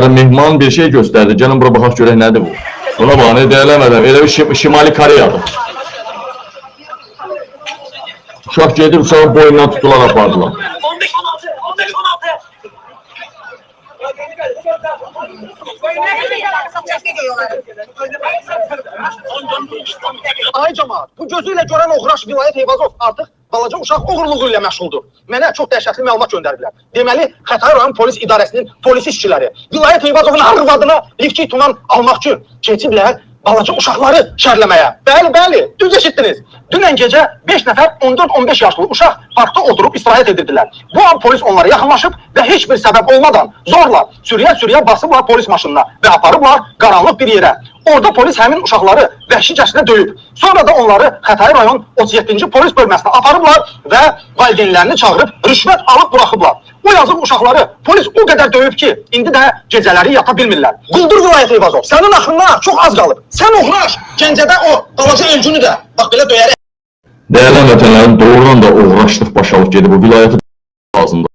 Mehman bir şey gösterdi. Canım bura baxaq görək nədir bu? Buna bax, ne deyələmədən. Elə bir Şimali Koreyadır. Uşaq gedir, uşağın boyundan tutular, apardılar. 15-16. Ay cəmaət, bu gözü ilə görən Oğraş Vilayət Eyvazov artıq balaca uşaq oğurluğu ilə məşğuldur. Mənə çox dəhşətli məlumat göndərdilər. Deməli, Xətai rayon polis idarəsinin polis işçiləri Vilayət Eyvazovun arvadına liftçi tuman almaq üçün keçiblər balaca uşaqları şərləməyə. Bəli, düz eşitdiniz. Dünən gecə 5 nəfər 14-15 yaşlı uşaq parkda oturub istirahət edirdilər. Bu an polis onlara yaxınlaşıb və heç bir səbəb olmadan zorla sürüyə basıblar polis maşınına və aparıblar qaranlıq bir yerə. Orada polis həmin uşaqları vəhşicəsinə döyüb. Sonra da onları Xətai rayon 37-ci polis bölməsinə aparıblar və valideynlərini çağırıb rüşvət alıb buraxıblar. O yazıq uşaqları polis o qədər döyüb ki, indi də gecələri yata bilmirlər. Quldur Vilayət Eyvazov, sənin axırına çox az qalıb. Sən Oğraş, Gəncədə o balaca ölgünü də bax belə döyərək. Değerli vətənlərim, doğrudan da uğraşlıq başa alıp gedib bu vilayəti lazımdır.